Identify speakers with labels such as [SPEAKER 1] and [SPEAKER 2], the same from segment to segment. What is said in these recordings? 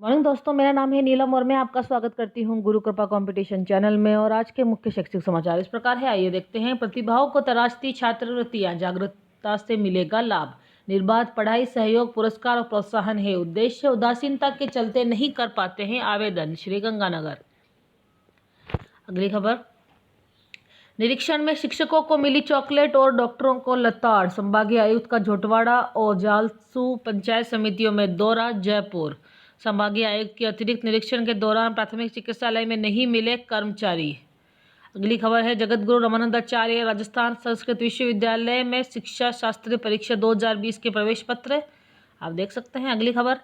[SPEAKER 1] Morning दोस्तों, मेरा नाम है नीलम और मैं आपका स्वागत करती हूं गुरु कृपा कंपटीशन चैनल में। और आज के मुख्य शैक्षिक समाचार इस प्रकार है, आइए देखते हैं। प्रतिभाओं को तराशती छात्रवृत्तियां, जागरूकता से मिलेगा लाभ। निर्बाध पढ़ाई, सहयोग, पुरस्कार और प्रोत्साहन है उद्देश्य। उदासीनता के चलते नहीं कर पाते हैं आवेदन, श्रीगंगानगर। अगली खबर, निरीक्षण में शिक्षकों को मिली चॉकलेट और डॉक्टरों को लताड़। संभागीय आयुक्त का झोटवाड़ा और जालसू पंचायत समितियों में दौरा, जयपुर। संभागीय आयुक्त के अतिरिक्त निरीक्षण के दौरान प्राथमिक चिकित्सालय में नहीं मिले कर्मचारी। अगली खबर है, जगतगुरु रमानंदाचार्य राजस्थान संस्कृत विश्वविद्यालय में शिक्षा शास्त्री परीक्षा 2020 के प्रवेश पत्र आप देख सकते हैं। अगली खबर,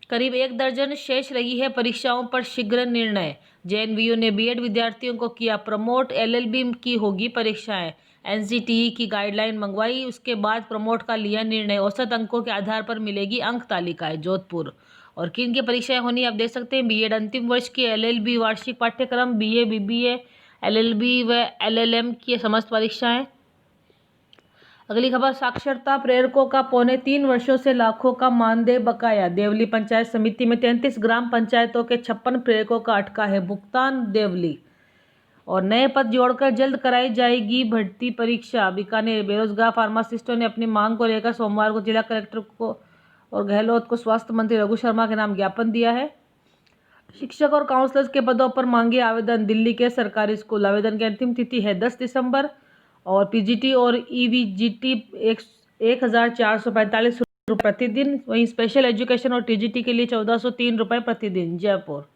[SPEAKER 1] करीब 1 दर्जन शेष रही है परीक्षाओं पर शीघ्र निर्णय। जेएनवीयू ने बीएड विद्यार्थियों को किया प्रमोट, एलएलबी की होगी परीक्षाएं। एनसीटीई की गाइडलाइन मंगवाई, उसके बाद प्रमोट का लिया निर्णय। औसत अंकों के आधार पर मिलेगी अंक तालिकाएं, जोधपुर। और किन की परीक्षाएं होनी आप देख सकते हैं। बीएड अंतिम वर्ष की, एलएलबी वार्षिक पाठ्यक्रम, बीए, बीबीए, एलएलबी व एलएलएम की समस्त परीक्षाएं। अगली खबर, साक्षरता प्रेरकों का 3.25 वर्षों से लाखों का मानदेय बकाया। देवली पंचायत समिति में 33 ग्राम पंचायतों के 56 प्रेरकों का अटका है भुगतान। देवली और नए पद जोड़कर जल्द कराई जाएगी भर्ती परीक्षा। बीकानेर, बेरोजगार फार्मासिस्टों ने अपनी मांग को लेकर सोमवार को जिला कलेक्टर को और गहलोत को स्वास्थ्य मंत्री रघु शर्मा के नाम ज्ञापन दिया है। शिक्षक और काउंसलर्स के पदों पर मांगे आवेदन। दिल्ली के सरकारी स्कूल, आवेदन की अंतिम तिथि है 10 दिसंबर। और पीजीटी और ईवीजीटी 1445 रुपये प्रतिदिन। वहीं स्पेशल एजुकेशन और टीजीटी के लिए 1403 रुपये प्रतिदिन। जयपुर,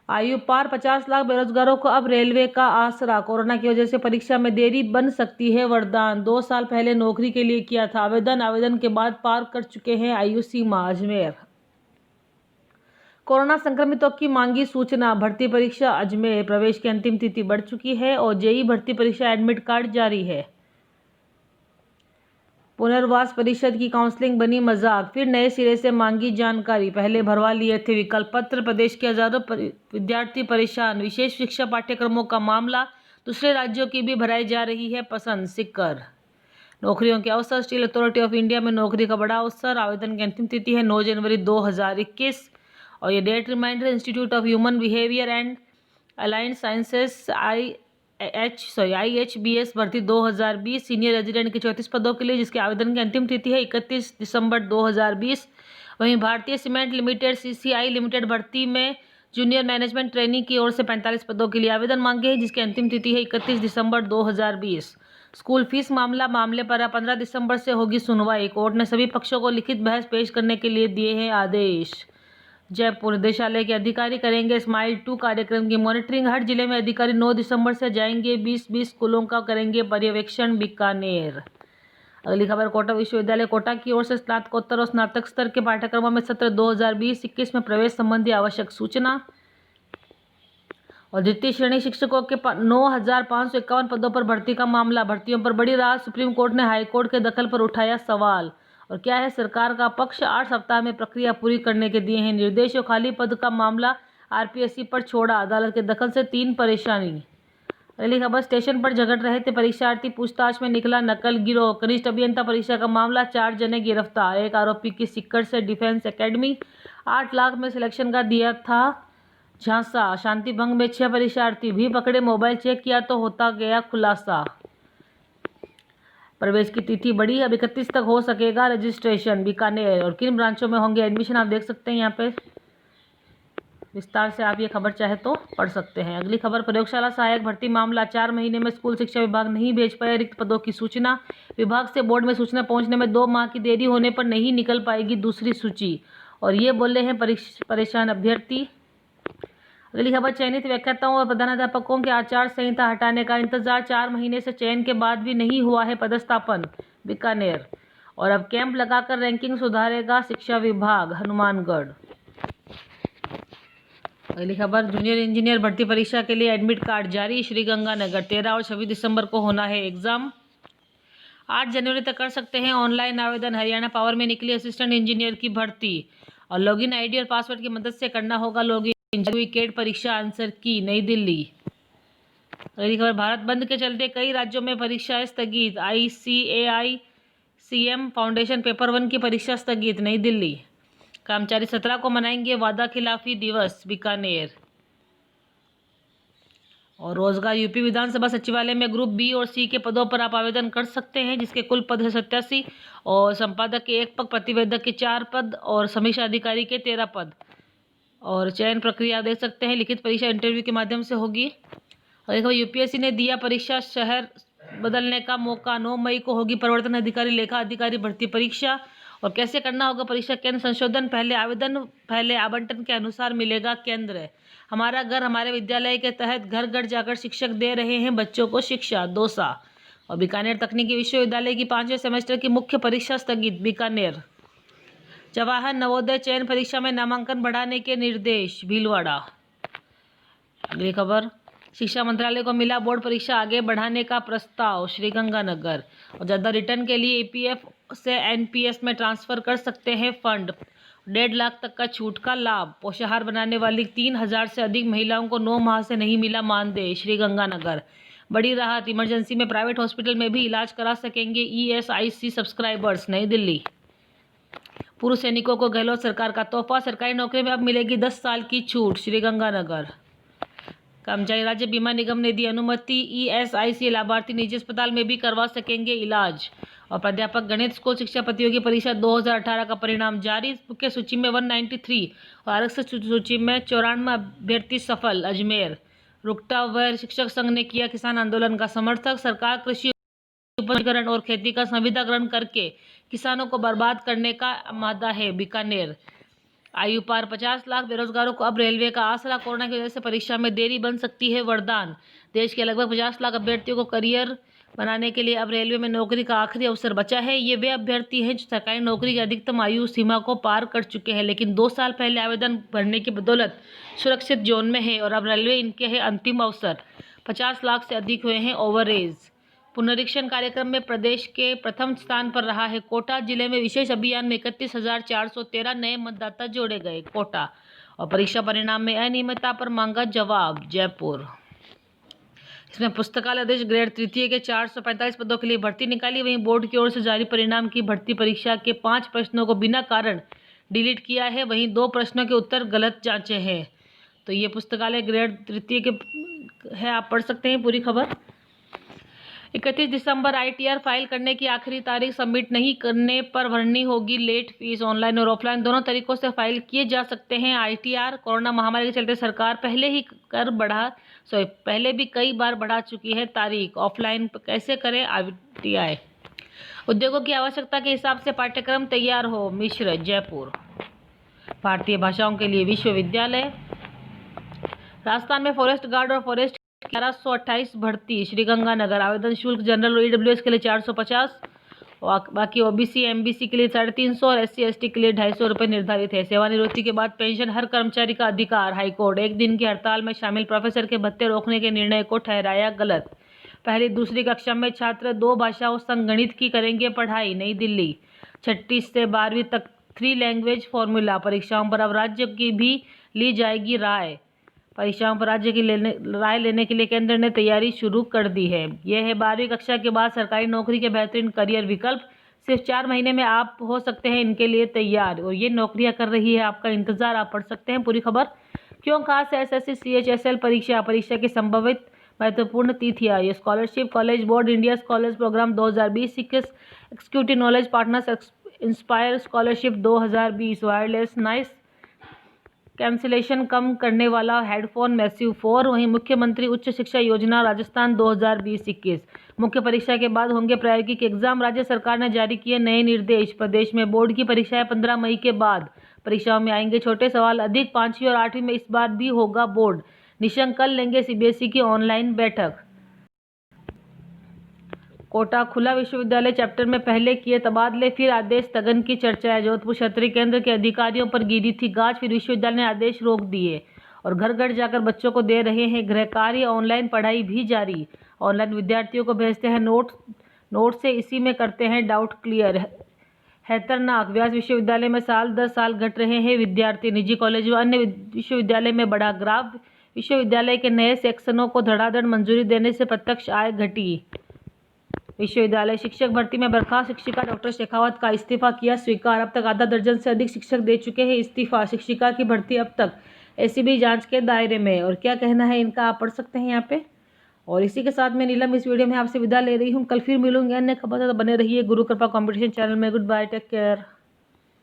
[SPEAKER 1] आयु पार 50 लाख बेरोजगारों को अब रेलवे का आसरा। कोरोना की वजह से परीक्षा में देरी बन सकती है वरदान। 2 साल पहले नौकरी के लिए किया था आवेदन के बाद पार कर चुके हैं आयु सीमा। अजमेर, कोरोना संक्रमितों की मांगी सूचना। भर्ती परीक्षा अजमेर, प्रवेश की अंतिम तिथि बढ़ चुकी है और जेई भर्ती परीक्षा एडमिट कार्ड जारी है। पुनर्वास परिषद की काउंसलिंग बनी मजाक, फिर नए सिरे से मांगी जानकारी। पहले भरवा लिए थे विकल्प पत्र। प्रदेश के हजारों विद्यार्थी परेशान। विशेष शिक्षा पाठ्यक्रमों का मामला, दूसरे राज्यों की भी भराई जा रही है पसंद। सिक्कर, नौकरियों के अवसर। स्टील अथॉरिटी ऑफ इंडिया में नौकरी का बड़ा अवसर। आवेदन की अंतिम तिथि है 9 जनवरी 2021। और ये date reminder, institute of human behaviour and allied sciences IHBS भर्ती 2020 सीनियर रेजिडेंट के 34 पदों के लिए, जिसके आवेदन की अंतिम तिथि है 31 दिसंबर 2020। वहीं भारतीय सीमेंट लिमिटेड CCI लिमिटेड भर्ती में जूनियर मैनेजमेंट ट्रेनिंग की ओर से 45 पदों के लिए आवेदन मांगे हैं, जिसकी अंतिम तिथि है 31 दिसंबर 2020। स्कूल फीस मामले पर 15 दिसंबर से होगी सुनवाई। कोर्ट ने सभी पक्षों को लिखित बहस पेश करने के लिए दिए हैं आदेश। जयपुर, निदेशालय के अधिकारी करेंगे स्माइल 2 कार्यक्रम की मॉनिटरिंग। हर जिले में अधिकारी 9 दिसंबर से जाएंगे। 20 स्कूलों का करेंगे पर्यवेक्षण। बीकानेर, अगली खबर, कोटा विश्वविद्यालय कोटा की ओर से स्नातकोत्तर और स्नातक स्तर के पाठ्यक्रमों में सत्र 2020-21 में प्रवेश संबंधी आवश्यक सूचना। और द्वितीय श्रेणी शिक्षकों के 9,551 पदों पर भर्ती का मामला। भर्तियों पर बड़ी राहत, सुप्रीम कोर्ट ने हाईकोर्ट के दखल पर उठाया सवाल। और क्या है सरकार का पक्ष, 8 सप्ताह में प्रक्रिया पूरी करने के दिए हैं निर्देश। और खाली पद का मामला RPSC पर छोड़ा, अदालत के दखल से 3 परेशानी। अगली खबर, स्टेशन पर झगड़ रहे थे परीक्षार्थी, पूछताछ में निकला नकल गिरोह। कनिष्ठ अभियंता परीक्षा का मामला, 4 जने गिरफ्तार। एक आरोपी की सिक्कर से डिफेंस एकेडमी। 8 लाख में सिलेक्शन का दिया था झांसा। शांति भंग में 6 परीक्षार्थी भी पकड़े, मोबाइल चेक किया तो होता गया खुलासा। प्रवेश की तिथि बढ़ी, अब 31 तक हो सकेगा रजिस्ट्रेशन। बीकानेर, और किन ब्रांचों में होंगे एडमिशन आप देख सकते हैं यहाँ पे विस्तार से, आप ये खबर चाहे तो पढ़ सकते हैं। अगली खबर, प्रयोगशाला सहायक भर्ती मामला। 4 महीने में स्कूल शिक्षा विभाग नहीं भेज पाया रिक्त पदों की सूचना। विभाग से बोर्ड में सूचना पहुंचने में 2 माह की देरी होने पर नहीं निकल पाएगी दूसरी सूची। और ये बोले हैं परेशान अभ्यर्थी। अगली खबर, चयनित व्याख्याताओं और प्रधानाध्यापकों के आचार संहिता हटाने का इंतजार। 4 महीने से चयन के बाद भी नहीं हुआ है पदस्थापन। बीकानेर, और अब कैंप लगाकर रैंकिंग सुधारेगा शिक्षा विभाग। हनुमानगढ़, अगली खबर, जूनियर इंजीनियर भर्ती परीक्षा के लिए एडमिट कार्ड जारी। श्रीगंगानगर, 13 और 26 दिसंबर को होना है एग्जाम। 8 जनवरी तक कर सकते हैं ऑनलाइन आवेदन। हरियाणा पावर में निकली असिस्टेंट इंजीनियर की भर्ती। और लॉगिन ID और पासवर्ड की मदद से करना होगा लॉगिन। कैट परीक्षा आंसर की, नई दिल्ली। अगली खबर, भारत बंद के चलते कई राज्यों में परीक्षाएं स्थगित। ICAI CM फाउंडेशन पेपर 1 की परीक्षा स्थगित, नई दिल्ली। कर्मचारी 17 को मनाएंगे वादा खिलाफी दिवस, बीकानेर। और रोजगार, यूपी विधानसभा सचिवालय में ग्रुप बी और सी के पदों पर आप आवेदन कर सकते हैं, जिसके कुल पद है 87 और संपादक के 1 पद, प्रतिवेदक के 4 पद और समीक्षा अधिकारी के 13 पद। और चयन प्रक्रिया देख सकते हैं, लिखित परीक्षा इंटरव्यू के माध्यम से होगी। और देखो, यूपीएससी ने दिया परीक्षा शहर बदलने का मौका, 9 मई को होगी प्रवर्तन अधिकारी, लेखा अधिकारी भर्ती परीक्षा। और कैसे करना होगा परीक्षा, केंद्र संशोधन, पहले आवेदन पहले आवंटन के अनुसार मिलेगा केंद्र। हमारा घर हमारे विद्यालय के तहत घर घर जाकर शिक्षक दे रहे हैं बच्चों को शिक्षा, दौसा। और बीकानेर तकनीकी विश्वविद्यालय की 5वें सेमेस्टर की मुख्य परीक्षा स्थगित, बीकानेर। जवाहर नवोदय चयन परीक्षा में नामांकन बढ़ाने के निर्देश, भीलवाड़ा। अगली खबर, शिक्षा मंत्रालय को मिला बोर्ड परीक्षा आगे बढ़ाने का प्रस्ताव, श्रीगंगानगर। और ज़्यादा रिटर्न के लिए ईपीएफ से एनपीएस में ट्रांसफर कर सकते हैं फंड। 1.5 लाख तक का छूट का लाभ। पोषाहार बनाने वाली 3000 से अधिक महिलाओं को 9 माह से नहीं मिला मानदेय, श्रीगंगानगर। बड़ी राहत, इमरजेंसी में प्राइवेट हॉस्पिटल में भी इलाज करा सकेंगे ईएसआईसी सब्सक्राइबर्स, नई दिल्ली। पूर्व सैनिकों को गहलोत सरकार का तोहफा, सरकारी नौकरी में अब मिलेगी 10 साल की छूट, श्रीगंगानगर। कर्मचारी राज्य बीमा निगम ने दी अनुमति, ईएसआईसी लाभार्थी निजी अस्पताल में भी करवा सकेंगे इलाज। और प्राध्यापक गणित स्कूल शिक्षा प्रतियोगी परीक्षा 2018 का परिणाम जारी, मुख्य सूची में 193 और आरक्षित सूची में 94 अभ्यर्थी सफल, अजमेर। रुकटा व शिक्षक संघ ने किया किसान आंदोलन का समर्थक, सरकार कृषि उपकरण और खेती का संविदाकरण करके किसानों को बर्बाद करने का मादा है, बीकानेर। आयु पार 50 लाख बेरोजगारों को अब रेलवे का आसरा, कोरोना की वजह से परीक्षा में देरी बन सकती है वरदान। देश के लगभग 50 लाख अभ्यर्थियों को करियर बनाने के लिए अब रेलवे में नौकरी का आखिरी अवसर बचा है। ये वे अभ्यर्थी हैं जो सरकारी नौकरी की अधिकतम आयु सीमा को पार कर चुके हैं, लेकिन 2 साल पहले आवेदन भरने की बदौलत सुरक्षित जोन में है और अब रेलवे इनके है अंतिम अवसर। 50 लाख से अधिक हुए हैं ओवरएज। पुनरीक्षण कार्यक्रम में प्रदेश के प्रथम स्थान पर रहा है कोटा। जिले में विशेष अभियान में 31,413 नए मतदाता जोड़े गए, कोटा। और परीक्षा परिणाम में अनियमितता पर मांगा जवाब, जयपुर। इसमें पुस्तकालय अध्यक्ष ग्रेड तृतीय के 445 पदों के लिए भर्ती निकाली। वहीं बोर्ड की ओर से जारी परिणाम की भर्ती परीक्षा के 5 प्रश्नों को बिना कारण डिलीट किया है, वहीं 2 प्रश्नों के उत्तर गलत जांचे हैं। तो ये पुस्तकालय ग्रेड तृतीय के है, आप पढ़ सकते हैं पूरी खबर। 31 दिसंबर आईटीआर फाइल करने की आखिरी तारीख, सबमिट नहीं करने पर भरनी होगी लेट फीस। ऑनलाइन और ऑफलाइन दोनों तरीकों से फाइल किए जा सकते हैं आईटीआर। कोरोना महामारी के चलते सरकार पहले भी कई बार बढ़ा चुकी है तारीख। ऑफलाइन कैसे करें आईटीआर, उद्योगों की आवश्यकता के हिसाब से पाठ्यक्रम तैयार हो, मिश्र, जयपुर। भारतीय भाषाओं के लिए विश्वविद्यालय। राजस्थान में फॉरेस्ट गार्ड और फॉरेस्ट 1128 भर्ती, श्रीगंगानगर। आवेदन शुल्क जनरल और ईडब्ल्यूएस के लिए 450, बाकी ओबीसी एमबीसी के लिए 350 और एससी एसटी के लिए 250 रुपये निर्धारित है। सेवानिवृत्ति के बाद पेंशन हर कर्मचारी का अधिकार, हाईकोर्ट। 1 दिन की हड़ताल में शामिल प्रोफेसर के भत्ते रोकने के निर्णय को ठहराया गलत। पहली दूसरी कक्षा में छात्र 2 भाषाओं संग गणित की करेंगे पढ़ाई, नई दिल्ली। 6ठी से 12वीं तक 3 लैंग्वेज फॉर्मूला। परीक्षाओं पर अब राज्य की भी ली जाएगी राय। परीक्षाओं पर राज्य की राय लेने के लिए केंद्र ने तैयारी शुरू कर दी है। यह है 12वीं कक्षा के बाद सरकारी नौकरी के बेहतरीन करियर विकल्प। सिर्फ 4 महीने में आप हो सकते हैं इनके लिए तैयार, और ये नौकरियां कर रही है आपका इंतजार, आप पढ़ सकते हैं पूरी खबर। क्यों खास एसएससी सीएचएसएल परीक्षा की संभावित महत्वपूर्ण तिथियां। ये scholarship, college board, India scholars programme 2020, executive knowledge partners inspire scholarship 2020, wireless noise cancellation कम करने वाला हेडफोन मैसिव 4। वहीं मुख्यमंत्री उच्च शिक्षा योजना राजस्थान 2020-21। मुख्य परीक्षा के बाद होंगे प्रायोगिक एग्जाम। राज्य सरकार ने जारी किए नए निर्देश। प्रदेश में बोर्ड की परीक्षाएं 15 मई के बाद। परीक्षाओं में आएंगे छोटे सवाल अधिक। 5वीं और 8वीं में इस बार भी होगा बोर्ड। निशंक कल लेंगे सीबीएसई की ऑनलाइन बैठक। कोटा खुला विश्वविद्यालय चैप्टर में पहले किए तबादले, फिर आदेश स्थगन की चर्चा है। जोधपुर क्षेत्रीय केंद्र के अधिकारियों पर गिरी थी गाज, फिर विश्वविद्यालय ने आदेश रोक दिए और घर घर जाकर बच्चों को दे रहे हैं गृह कार्य। ऑनलाइन पढ़ाई भी जारी। ऑनलाइन विद्यार्थियों को भेजते हैं नोट से इसी में करते हैं डाउट क्लियर। खतरनाक, व्यास विश्वविद्यालय में साल 10 साल घट रहे हैं विद्यार्थी। निजी कॉलेज व अन्य विश्वविद्यालय में बढ़ा ग्राफ। विश्वविद्यालय के नए सेक्शनों को धड़ाधड़ मंजूरी देने से प्रत्यक्ष आय घटी। विश्वविद्यालय शिक्षक भर्ती में बर्खास्त शिक्षिका डॉक्टर शेखावत का इस्तीफा किया स्वीकार। अब तक आधा दर्जन से अधिक शिक्षक दे चुके हैं इस्तीफा। शिक्षिका की भर्ती अब तक एसीबी जांच के दायरे में। और क्या कहना है इनका आप पढ़ सकते हैं यहाँ पे। और इसी के साथ मैं नीलम इस वीडियो में आपसे विदा ले रही हूँ। कल फिर मिलूंगे अन्य खबर से, तो बने रहिए गुरु कृपा कंपटीशन चैनल में। Good bye, take care.